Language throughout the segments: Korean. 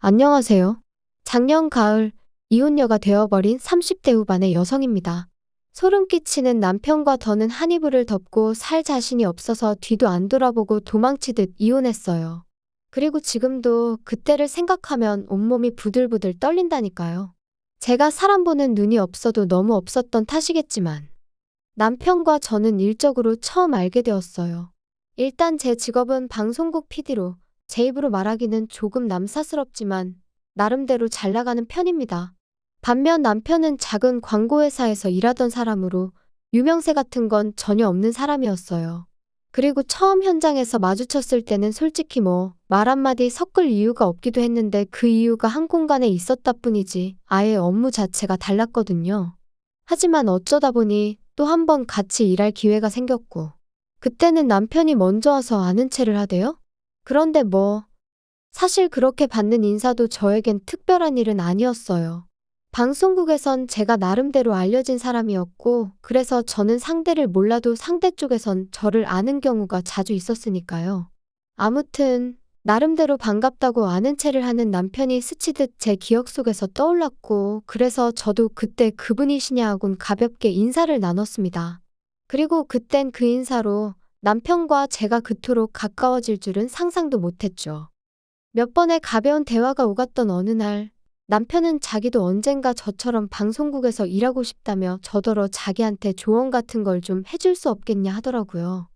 안녕하세요. 작년 가을 이혼녀가 되어버린 30대 후반의 여성입니다. 소름 끼치는 남편과 더는 한 이불을 덮고 살 자신이 없어서 뒤도 안 돌아보고 도망치듯 이혼했어요. 그리고 지금도 그때를 생각하면 온몸이 부들부들 떨린다니까요. 제가 사람 보는 눈이 없어도 너무 없었던 탓이겠지만 남편과 저는 일적으로 처음 알게 되었어요. 일단 제 직업은 방송국 PD로 제 입으로 말하기는 조금 남사스럽지만 나름대로 잘 나가는 편입니다. 반면 남편은 작은 광고회사에서 일하던 사람으로 유명세 같은 건 전혀 없는 사람이었어요. 그리고 처음 현장에서 마주쳤을 때는 솔직히 말 한마디 섞을 이유가 없기도 했는데 그 이유가 한 공간에 있었다 뿐이지 아예 업무 자체가 달랐거든요. 하지만 어쩌다 보니 또 한 번 같이 일할 기회가 생겼고 그때는 남편이 먼저 와서 아는 체를 하대요? 그런데 사실 그렇게 받는 인사도 저에겐 특별한 일은 아니었어요. 방송국에선 제가 나름대로 알려진 사람이었고, 그래서 저는 상대를 몰라도 상대 쪽에선 저를 아는 경우가 자주 있었으니까요. 아무튼, 나름대로 반갑다고 아는 체를 하는 남편이 스치듯 제 기억 속에서 떠올랐고, 그래서 저도 그때 그분이시냐 하곤 가볍게 인사를 나눴습니다. 그리고 그땐 그 인사로 남편과 제가 그토록 가까워질 줄은 상상도 못했죠. 몇 번의 가벼운 대화가 오갔던 어느 날, 남편은 자기도 언젠가 저처럼 방송국에서 일하고 싶다며 저더러 자기한테 조언 같은 걸 좀 해줄 수 없겠냐 하더라고요.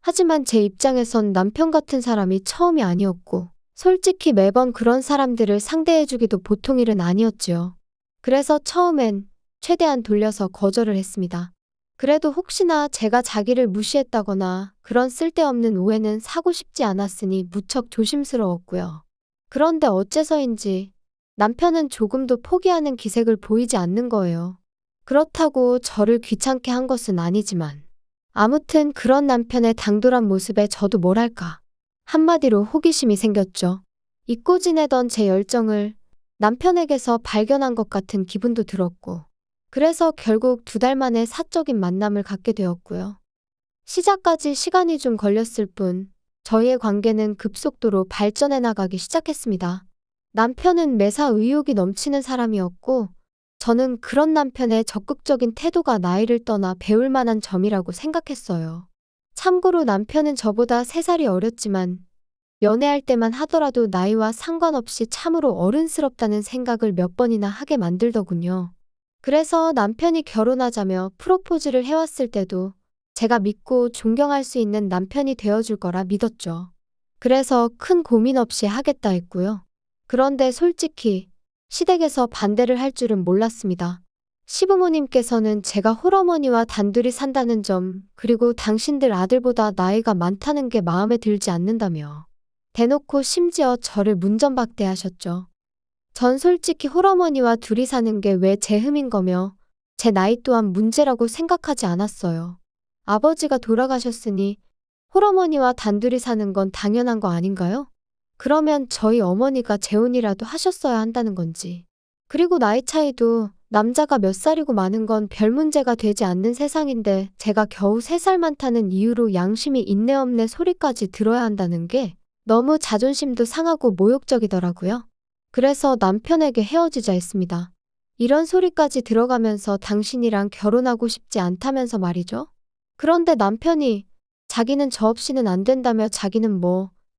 하지만 제 입장에선 남편 같은 사람이 처음이 아니었고, 솔직히 매번 그런 사람들을 상대해주기도 보통 일은 아니었지요. 그래서 처음엔 최대한 돌려서 거절을 했습니다. 그래도 혹시나 제가 자기를 무시했다거나 그런 쓸데없는 오해는 사고 싶지 않았으니 무척 조심스러웠고요. 그런데 어째서인지 남편은 조금도 포기하는 기색을 보이지 않는 거예요. 그렇다고 저를 귀찮게 한 것은 아니지만 아무튼 그런 남편의 당돌한 모습에 저도 뭐랄까 한마디로 호기심이 생겼죠. 잊고 지내던 제 열정을 남편에게서 발견한 것 같은 기분도 들었고 그래서 결국 2달 만에 사적인 만남을 갖게 되었고요. 시작까지 시간이 좀 걸렸을 뿐 저희의 관계는 급속도로 발전해 나가기 시작했습니다. 남편은 매사 의욕이 넘치는 사람이었고 저는 그런 남편의 적극적인 태도가 나이를 떠나 배울 만한 점이라고 생각했어요. 참고로 남편은 저보다 3살이 어렸지만 연애할 때만 하더라도 나이와 상관없이 참으로 어른스럽다는 생각을 몇 번이나 하게 만들더군요. 그래서 남편이 결혼하자며 프로포즈를 해왔을 때도 제가 믿고 존경할 수 있는 남편이 되어줄 거라 믿었죠. 그래서 큰 고민 없이 하겠다 했고요. 그런데 솔직히 시댁에서 반대를 할 줄은 몰랐습니다. 시부모님께서는 제가 홀어머니와 단둘이 산다는 점, 그리고 당신들 아들보다 나이가 많다는 게 마음에 들지 않는다며 대놓고 심지어 저를 문전박대하셨죠. 전 솔직히 홀어머니와 둘이 사는 게 왜 제 흠인 거며 제 나이 또한 문제라고 생각하지 않았어요. 아버지가 돌아가셨으니 홀어머니와 단둘이 사는 건 당연한 거 아닌가요? 그러면 저희 어머니가 재혼이라도 하셨어야 한다는 건지. 그리고 나이 차이도 남자가 몇 살이고 많은 건 별 문제가 되지 않는 세상인데 제가 겨우 3살 많다는 이유로 양심이 있네 없네 소리까지 들어야 한다는 게 너무 자존심도 상하고 모욕적이더라고요. 그래서 남편에게 헤어지자 했습니다. 이런 소리까지 들어가면서 당신이랑 결혼하고 싶지 않다면서 말이죠. 그런데 남편이 자기는 저 없이는 안 된다며 자기는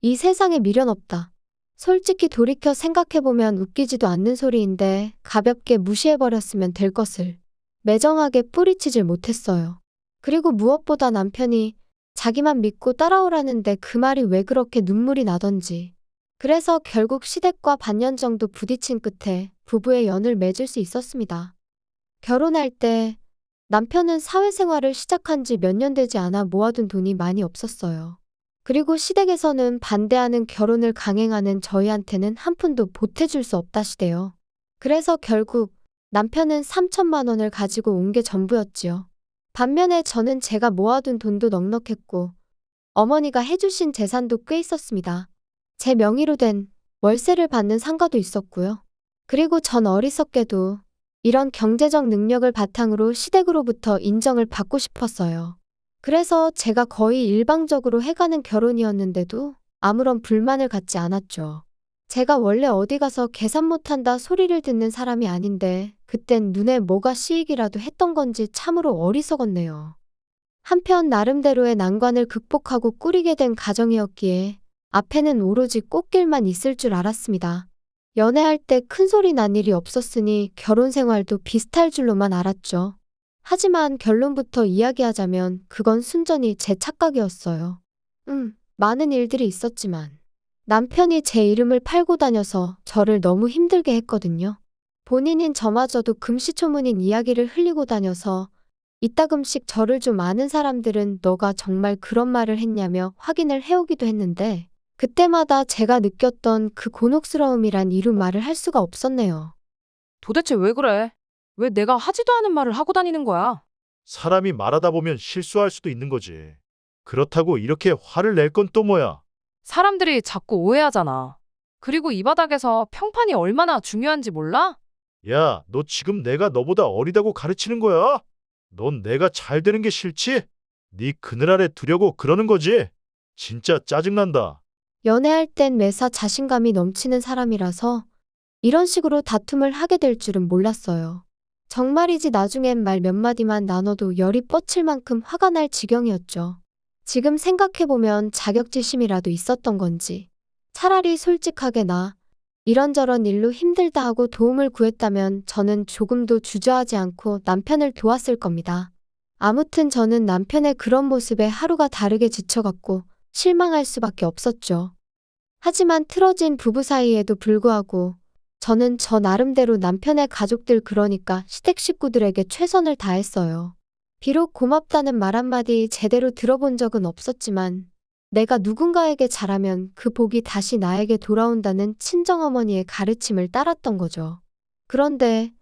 이 세상에 미련 없다. 솔직히 돌이켜 생각해보면 웃기지도 않는 소리인데 가볍게 무시해버렸으면 될 것을 매정하게 뿌리치질 못했어요. 그리고 무엇보다 남편이 자기만 믿고 따라오라는데 그 말이 왜 그렇게 눈물이 나던지. 그래서 결국 시댁과 반년 정도 부딪힌 끝에 부부의 연을 맺을 수 있었습니다. 결혼할 때 남편은 사회생활을 시작한 지 몇 년 되지 않아 모아둔 돈이 많이 없었어요. 그리고 시댁에서는 반대하는 결혼을 강행하는 저희한테는 한 푼도 보태줄 수 없다시대요. 그래서 결국 남편은 3천만 원을 가지고 온 게 전부였지요. 반면에 저는 제가 모아둔 돈도 넉넉했고 어머니가 해주신 재산도 꽤 있었습니다. 제 명의로 된 월세를 받는 상가도 있었고요. 그리고 전 어리석게도 이런 경제적 능력을 바탕으로 시댁으로부터 인정을 받고 싶었어요. 그래서 제가 거의 일방적으로 해가는 결혼이었는데도 아무런 불만을 갖지 않았죠. 제가 원래 어디 가서 계산 못한다 소리를 듣는 사람이 아닌데 그땐 눈에 뭐가 씌이기라도 했던 건지 참으로 어리석었네요. 한편 나름대로의 난관을 극복하고 꾸리게 된 가정이었기에 앞에는 오로지 꽃길만 있을 줄 알았습니다. 연애할 때 큰 소리 난 일이 없었으니 결혼 생활도 비슷할 줄로만 알았죠. 하지만 결론부터 이야기하자면 그건 순전히 제 착각이었어요. 많은 일들이 있었지만 남편이 제 이름을 팔고 다녀서 저를 너무 힘들게 했거든요. 본인인 저마저도 금시초문인 이야기를 흘리고 다녀서 이따금씩 저를 좀 아는 사람들은 너가 정말 그런 말을 했냐며 확인을 해오기도 했는데 그때마다 제가 느꼈던 그 곤혹스러움이란 이루 말을 할 수가 없었네요. 도대체 왜 그래? 왜 내가 하지도 않은 말을 하고 다니는 거야? 사람이 말하다 보면 실수할 수도 있는 거지. 그렇다고 이렇게 화를 낼 건 또 뭐야? 사람들이 자꾸 오해하잖아. 그리고 이 바닥에서 평판이 얼마나 중요한지 몰라? 야, 너 지금 내가 너보다 어리다고 가르치는 거야? 넌 내가 잘 되는 게 싫지? 네 그늘 아래 두려고 그러는 거지? 진짜 짜증난다. 연애할 땐 매사 자신감이 넘치는 사람이라서 이런 식으로 다툼을 하게 될 줄은 몰랐어요. 정말이지 나중엔 말 몇 마디만 나눠도 열이 뻗칠 만큼 화가 날 지경이었죠. 지금 생각해보면 자격지심이라도 있었던 건지 차라리 솔직하게 나 이런저런 일로 힘들다 하고 도움을 구했다면 저는 조금도 주저하지 않고 남편을 도왔을 겁니다. 아무튼 저는 남편의 그런 모습에 하루가 다르게 지쳐갔고 실망할 수밖에 없었죠. 하지만 틀어진 부부 사이에도 불구하고 저는 저 나름대로 남편의 가족들 그러니까 시댁 식구들에게 최선을 다했어요. 비록 고맙다는 말 한마디 제대로 들어본 적은 없었지만 내가 누군가에게 잘하면 그 복이 다시 나에게 돌아온다는 친정어머니의 가르침을 따랐던 거죠. 그런데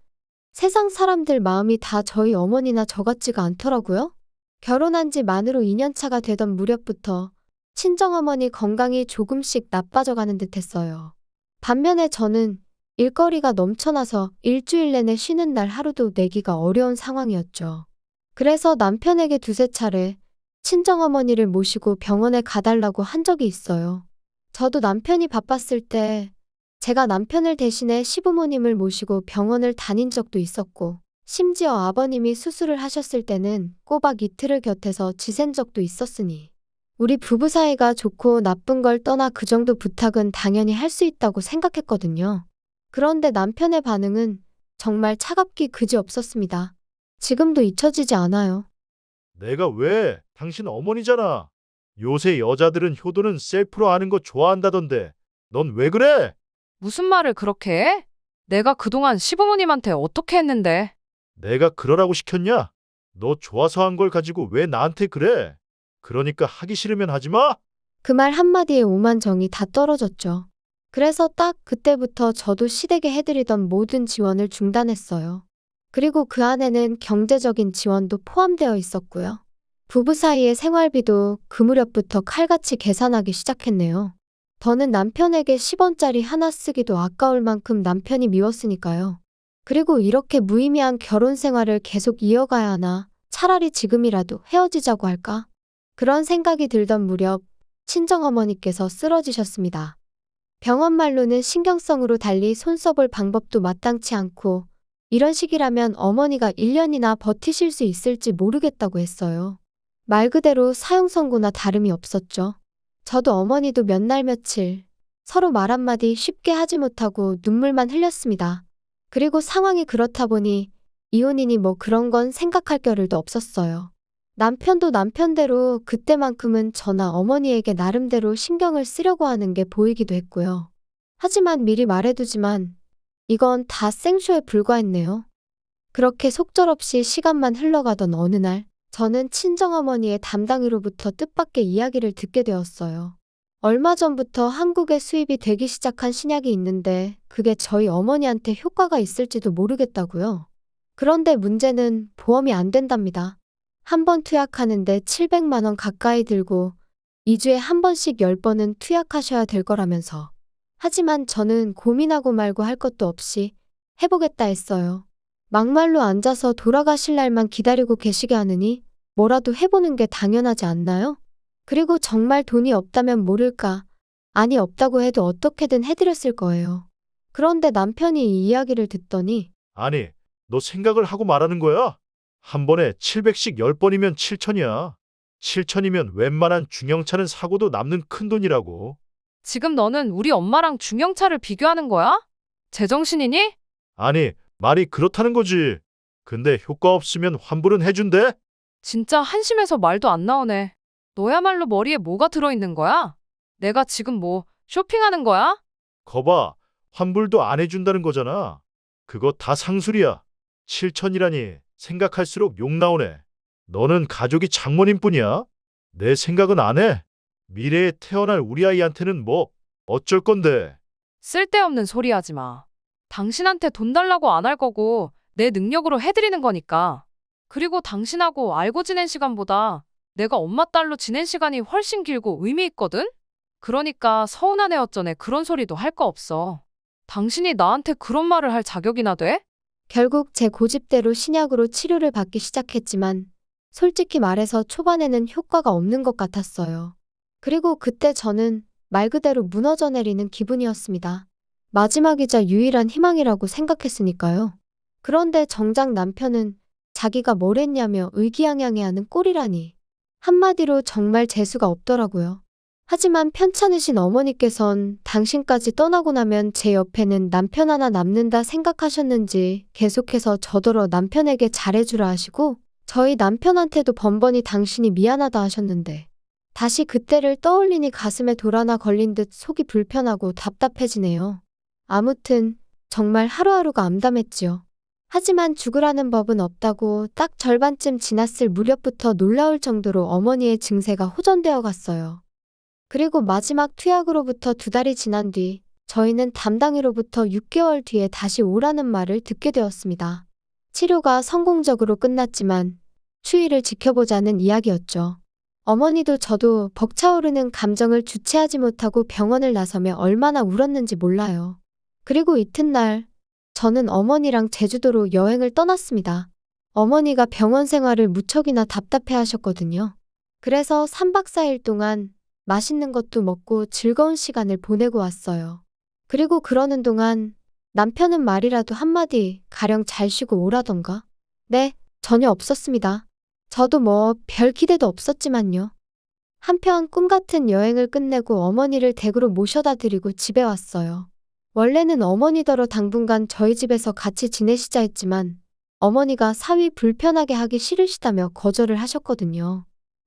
세상 사람들 마음이 다 저희 어머니나 저 같지가 않더라고요. 결혼한 지 만으로 2년 차가 되던 무렵부터 친정어머니 건강이 조금씩 나빠져가는 듯 했어요. 반면에 저는 일거리가 넘쳐나서 일주일 내내 쉬는 날 하루도 내기가 어려운 상황이었죠. 그래서 남편에게 두세 차례 친정어머니를 모시고 병원에 가달라고 한 적이 있어요. 저도 남편이 바빴을 때 제가 남편을 대신해 시부모님을 모시고 병원을 다닌 적도 있었고 심지어 아버님이 수술을 하셨을 때는 꼬박 이틀을 곁에서 지샌 적도 있었으니 우리 부부 사이가 좋고 나쁜 걸 떠나 그 정도 부탁은 당연히 할 수 있다고 생각했거든요. 그런데 남편의 반응은 정말 차갑기 그지없었습니다. 지금도 잊혀지지 않아요. 내가 왜? 당신 어머니잖아. 요새 여자들은 효도는 셀프로 하는 거 좋아한다던데. 넌 왜 그래? 무슨 말을 그렇게 해? 내가 그동안 시부모님한테 어떻게 했는데? 내가 그러라고 시켰냐? 너 좋아서 한 걸 가지고 왜 나한테 그래? 그러니까 하기 싫으면 하지 마? 그 말 한마디에 오만 정이 다 떨어졌죠. 그래서 딱 그때부터 저도 시댁에 해드리던 모든 지원을 중단했어요. 그리고 그 안에는 경제적인 지원도 포함되어 있었고요. 부부 사이의 생활비도 그 무렵부터 칼같이 계산하기 시작했네요. 더는 남편에게 10원짜리 하나 쓰기도 아까울 만큼 남편이 미웠으니까요. 그리고 이렇게 무의미한 결혼 생활을 계속 이어가야 하나 차라리 지금이라도 헤어지자고 할까? 그런 생각이 들던 무렵 친정어머니께서 쓰러지셨습니다. 병원 말로는 신경성으로 달리 손 써볼 방법도 마땅치 않고 이런 식이라면 어머니가 1년이나 버티실 수 있을지 모르겠다고 했어요. 말 그대로 사형 선고나 다름이 없었죠. 저도 어머니도 몇 날 며칠 서로 말 한마디 쉽게 하지 못하고 눈물만 흘렸습니다. 그리고 상황이 그렇다 보니 이혼이니 뭐 그런 건 생각할 겨를도 없었어요. 남편도 남편대로 그때만큼은 저나 어머니에게 나름대로 신경을 쓰려고 하는 게 보이기도 했고요. 하지만 미리 말해두지만 이건 다 생쇼에 불과했네요. 그렇게 속절없이 시간만 흘러가던 어느 날 저는 친정어머니의 담당이로부터 뜻밖의 이야기를 듣게 되었어요. 얼마 전부터 한국에 수입이 되기 시작한 신약이 있는데 그게 저희 어머니한테 효과가 있을지도 모르겠다고요. 그런데 문제는 보험이 안 된답니다. 한 번 투약하는데 700만 원 가까이 들고 2주에 한 번씩 10번은 투약하셔야 될 거라면서. 하지만 저는 고민하고 말고 할 것도 없이 해보겠다 했어요. 막말로 앉아서 돌아가실 날만 기다리고 계시게 하느니 뭐라도 해보는 게 당연하지 않나요? 그리고 정말 돈이 없다면 모를까 아니, 없다고 해도 어떻게든 해드렸을 거예요. 그런데 남편이 이 이야기를 듣더니 아니, 너 생각을 하고 말하는 거야? 한 번에 700씩 10번이면 7천이야. 7천이면 웬만한 중형차는 사고도 남는 큰돈이라고. 지금 너는 우리 엄마랑 중형차를 비교하는 거야? 제정신이니? 아니, 말이 그렇다는 거지. 근데 효과 없으면 환불은 해준대? 진짜 한심해서 말도 안 나오네. 너야말로 머리에 뭐가 들어있는 거야? 내가 지금 뭐 쇼핑하는 거야? 거봐, 환불도 안 해준다는 거잖아. 그거 다 상술이야. 7천이라니 생각할수록 욕 나오네. 너는 가족이 장모님 뿐이야? 내 생각은 안 해. 미래에 태어날 우리 아이한테는 뭐 어쩔 건데. 쓸데없는 소리 하지 마. 당신한테 돈 달라고 안 할 거고 내 능력으로 해드리는 거니까. 그리고 당신하고 알고 지낸 시간보다 내가 엄마 딸로 지낸 시간이 훨씬 길고 의미 있거든? 그러니까 서운한 애 어쩌네 그런 소리도 할 거 없어. 당신이 나한테 그런 말을 할 자격이나 돼? 결국 제 고집대로 신약으로 치료를 받기 시작했지만 솔직히 말해서 초반에는 효과가 없는 것 같았어요. 그리고 그때 저는 말 그대로 무너져 내리는 기분이었습니다. 마지막이자 유일한 희망이라고 생각했으니까요. 그런데 정작 남편은 자기가 뭘 했냐며 의기양양해하는 꼴이라니. 한마디로 정말 재수가 없더라고요. 하지만 편찮으신 어머니께선 당신까지 떠나고 나면 제 옆에는 남편 하나 남는다 생각하셨는지 계속해서 저더러 남편에게 잘해주라 하시고 저희 남편한테도 번번이 당신이 미안하다 하셨는데 다시 그때를 떠올리니 가슴에 돌 하나 걸린 듯 속이 불편하고 답답해지네요. 아무튼 정말 하루하루가 암담했지요. 하지만 죽으라는 법은 없다고 딱 절반쯤 지났을 무렵부터 놀라울 정도로 어머니의 증세가 호전되어 갔어요. 그리고 마지막 투약으로부터 2달이 지난 뒤 저희는 담당이로부터 6개월 뒤에 다시 오라는 말을 듣게 되었습니다. 치료가 성공적으로 끝났지만 추이를 지켜보자는 이야기였죠. 어머니도 저도 벅차오르는 감정을 주체하지 못하고 병원을 나서며 얼마나 울었는지 몰라요. 그리고 이튿날 저는 어머니랑 제주도로 여행을 떠났습니다. 어머니가 병원 생활을 무척이나 답답해 하셨거든요. 그래서 3박 4일 동안 맛있는 것도 먹고 즐거운 시간을 보내고 왔어요. 그리고 그러는 동안 남편은 말이라도 한마디 가령 잘 쉬고 오라던가? 네, 전혀 없었습니다. 저도 뭐 별 기대도 없었지만요. 한편 꿈같은 여행을 끝내고 어머니를 댁으로 모셔다 드리고 집에 왔어요. 원래는 어머니더러 당분간 저희 집에서 같이 지내시자 했지만 어머니가 사위 불편하게 하기 싫으시다며 거절을 하셨거든요.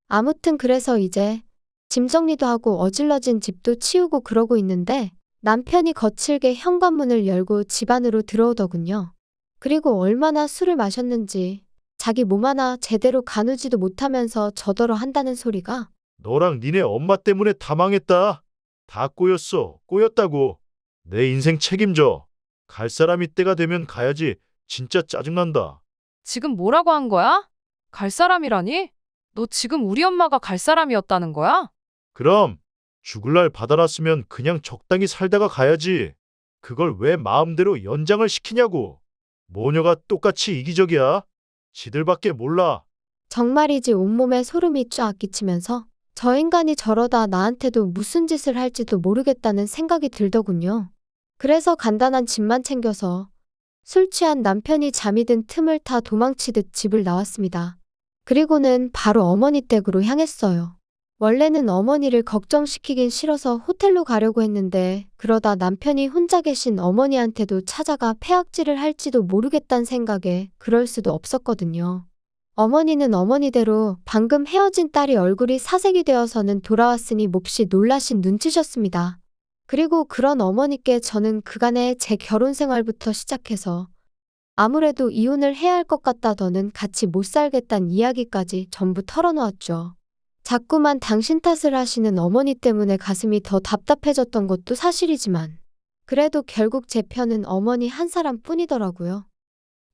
아무튼 그래서 이제 짐 정리도 하고 어질러진 집도 치우고 그러고 있는데 남편이 거칠게 현관문을 열고 집 안으로 들어오더군요. 그리고 얼마나 술을 마셨는지 자기 몸 하나 제대로 가누지도 못하면서 저더러 한다는 소리가 너랑 니네 엄마 때문에 다 망했다. 다 꼬였어. 꼬였다고. 내 인생 책임져. 갈 사람이 때가 되면 가야지. 진짜 짜증난다. 지금 뭐라고 한 거야? 갈 사람이라니? 너 지금 우리 엄마가 갈 사람이었다는 거야? 그럼 죽을 날 받아놨으면 그냥 적당히 살다가 가야지. 그걸 왜 마음대로 연장을 시키냐고. 모녀가 똑같이 이기적이야. 지들밖에 몰라. 정말이지 온몸에 소름이 쫙 끼치면서 저 인간이 저러다 나한테도 무슨 짓을 할지도 모르겠다는 생각이 들더군요. 그래서 간단한 짐만 챙겨서 술 취한 남편이 잠이 든 틈을 타 도망치듯 집을 나왔습니다. 그리고는 바로 어머니 댁으로 향했어요. 원래는 어머니를 걱정시키긴 싫어서 호텔로 가려고 했는데 그러다 남편이 혼자 계신 어머니한테도 찾아가 폐악질을 할지도 모르겠다는 생각에 그럴 수도 없었거든요. 어머니는 어머니대로 방금 헤어진 딸이 얼굴이 사색이 되어서는 돌아왔으니 몹시 놀라신 눈치셨습니다. 그리고 그런 어머니께 저는 그간의 제 결혼 생활부터 시작해서 아무래도 이혼을 해야 할 것 같다더는 같이 못 살겠다는 이야기까지 전부 털어놓았죠. 자꾸만 당신 탓을 하시는 어머니 때문에 가슴이 더 답답해졌던 것도 사실이지만 그래도 결국 제 편은 어머니 한 사람뿐이더라고요.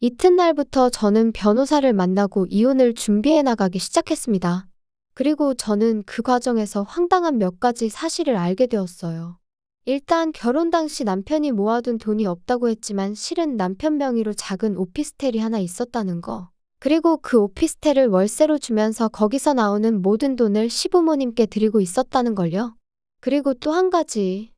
이튿날부터 저는 변호사를 만나고 이혼을 준비해 나가기 시작했습니다. 그리고 저는 그 과정에서 황당한 몇 가지 사실을 알게 되었어요. 일단 결혼 당시 남편이 모아둔 돈이 없다고 했지만 실은 남편 명의로 작은 오피스텔이 하나 있었다는 거. 그리고 그 오피스텔을 월세로 주면서 거기서 나오는 모든 돈을 시부모님께 드리고 있었다는 걸요. 그리고 또 한 가지.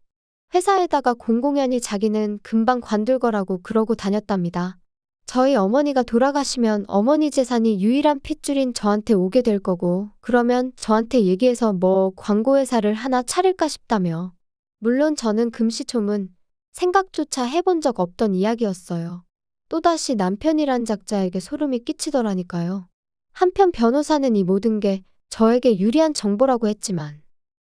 회사에다가 공공연히 자기는 금방 관둘 거라고 그러고 다녔답니다. 저희 어머니가 돌아가시면 어머니 재산이 유일한 핏줄인 저한테 오게 될 거고, 그러면 저한테 얘기해서 뭐 광고회사를 하나 차릴까 싶다며. 물론 저는 금시초문, 생각조차 해본 적 없던 이야기였어요. 또다시 남편이란 작자에게 소름이 끼치더라니까요. 한편 변호사는 이 모든 게 저에게 유리한 정보라고 했지만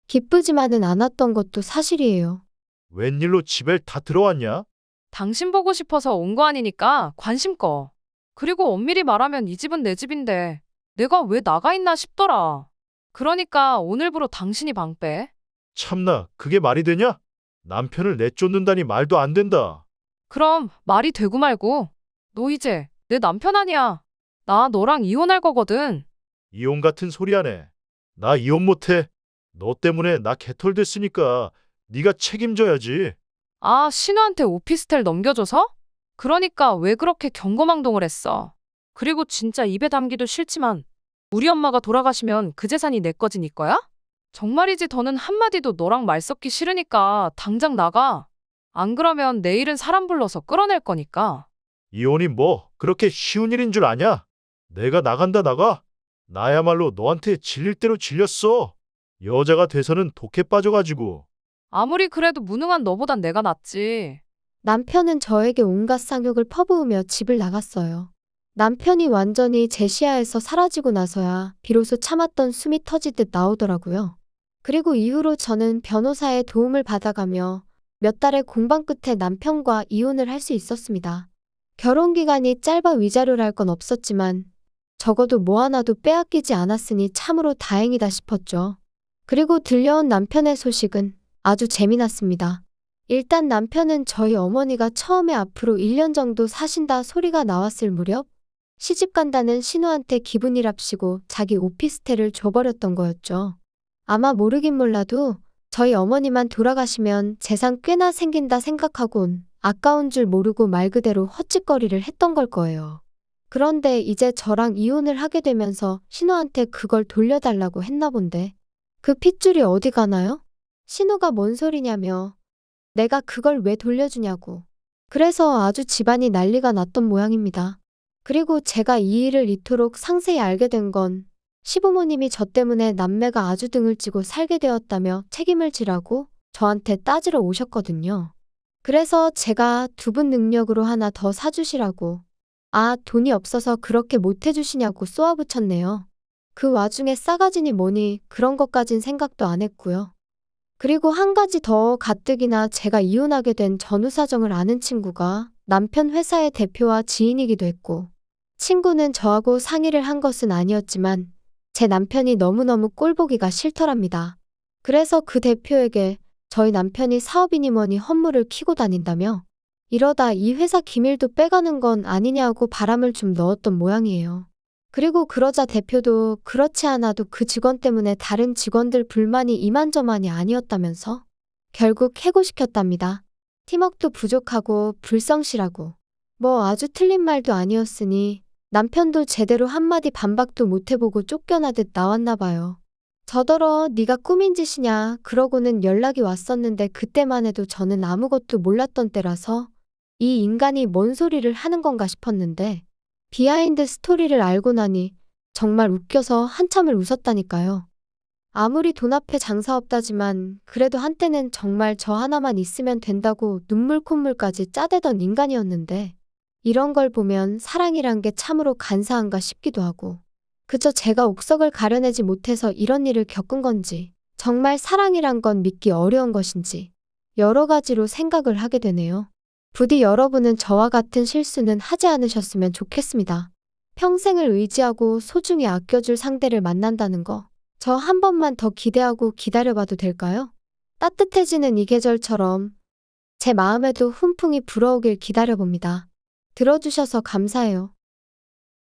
기쁘지만은 않았던 것도 사실이에요. 웬일로 집에 다 들어왔냐? 당신 보고 싶어서 온 거 아니니까 관심 꺼. 그리고 엄밀히 말하면 이 집은 내 집인데 내가 왜 나가 있나 싶더라. 그러니까 오늘부로 당신이 방 빼. 참나, 그게 말이 되냐? 남편을 내쫓는다니 말도 안 된다. 그럼 말이 되고 말고. 너 이제 내 남편 아니야. 나 너랑 이혼할 거거든. 이혼 같은 소리 하네. 나 이혼 못해. 너 때문에 나 개털됐으니까 네가 책임져야지. 아, 신우한테 오피스텔 넘겨줘서? 그러니까 왜 그렇게 경거망동을 했어. 그리고 진짜 입에 담기도 싫지만 우리 엄마가 돌아가시면 그 재산이 내 거지 네 거야? 정말이지 더는 한마디도 너랑 말 섞기 싫으니까 당장 나가. 안 그러면 내일은 사람 불러서 끌어낼 거니까. 이혼이 뭐 그렇게 쉬운 일인 줄 아냐? 내가 나간다 나가. 나야말로 너한테 질릴 대로 질렸어. 여자가 돼서는 독해 빠져가지고. 아무리 그래도 무능한 너보단 내가 낫지. 남편은 저에게 온갖 쌍욕을 퍼부으며 집을 나갔어요. 남편이 완전히 제 시야에서 사라지고 나서야 비로소 참았던 숨이 터지듯 나오더라고요. 그리고 이후로 저는 변호사의 도움을 받아가며 몇 달의 공방 끝에 남편과 이혼을 할 수 있었습니다. 결혼 기간이 짧아 위자료를 할 건 없었지만 적어도 뭐 하나도 빼앗기지 않았으니 참으로 다행이다 싶었죠. 그리고 들려온 남편의 소식은 아주 재미났습니다. 일단 남편은 저희 어머니가 처음에 앞으로 1년 정도 사신다 소리가 나왔을 무렵 시집 간다는 신우한테 기분이랍시고 자기 오피스텔을 줘버렸던 거였죠. 아마 모르긴 몰라도 저희 어머니만 돌아가시면 재산 꽤나 생긴다 생각하곤 아까운 줄 모르고 말 그대로 헛짓거리를 했던 걸 거예요. 그런데 이제 저랑 이혼을 하게 되면서 신우한테 그걸 돌려달라고 했나 본데 그 핏줄이 어디 가나요? 신우가 뭔 소리냐며 내가 그걸 왜 돌려주냐고. 그래서 아주 집안이 난리가 났던 모양입니다. 그리고 제가 이 일을 이토록 상세히 알게 된 건 시부모님이 저 때문에 남매가 아주 등을 찌고 살게 되었다며 책임을 지라고 저한테 따지러 오셨거든요. 그래서 제가 두 분 능력으로 하나 더 사주시라고. 아, 돈이 없어서 그렇게 못해주시냐고 쏘아붙였네요. 그 와중에 싸가지니 뭐니 그런 것까진 생각도 안 했고요. 그리고 한 가지 더 가뜩이나 제가 이혼하게 된 전후 사정을 아는 친구가 남편 회사의 대표와 지인이기도 했고, 친구는 저하고 상의를 한 것은 아니었지만 제 남편이 너무너무 꼴보기가 싫더랍니다. 그래서 그 대표에게 저희 남편이 사업이니 뭐니 헛물을 키고 다닌다며 이러다 이 회사 기밀도 빼가는 건 아니냐고 바람을 좀 넣었던 모양이에요. 그리고 그러자 대표도 그렇지 않아도 그 직원 때문에 다른 직원들 불만이 이만저만이 아니었다면서 결국 해고시켰답니다. 팀워크도 부족하고 불성실하고 뭐 아주 틀린 말도 아니었으니 남편도 제대로 한마디 반박도 못해보고 쫓겨나듯 나왔나 봐요. 저더러 네가 꾸민 짓이냐 그러고는 연락이 왔었는데 그때만 해도 저는 아무것도 몰랐던 때라서 이 인간이 뭔 소리를 하는 건가 싶었는데 비하인드 스토리를 알고 나니 정말 웃겨서 한참을 웃었다니까요. 아무리 돈 앞에 장사 없다지만 그래도 한때는 정말 저 하나만 있으면 된다고 눈물 콧물까지 짜대던 인간이었는데 이런 걸 보면 사랑이란 게 참으로 간사한가 싶기도 하고 그저 제가 옥석을 가려내지 못해서 이런 일을 겪은 건지 정말 사랑이란 건 믿기 어려운 것인지 여러 가지로 생각을 하게 되네요. 부디 여러분은 저와 같은 실수는 하지 않으셨으면 좋겠습니다. 평생을 의지하고 소중히 아껴줄 상대를 만난다는 거 저 한 번만 더 기대하고 기다려봐도 될까요? 따뜻해지는 이 계절처럼 제 마음에도 훈풍이 불어오길 기다려봅니다. 들어주셔서 감사해요.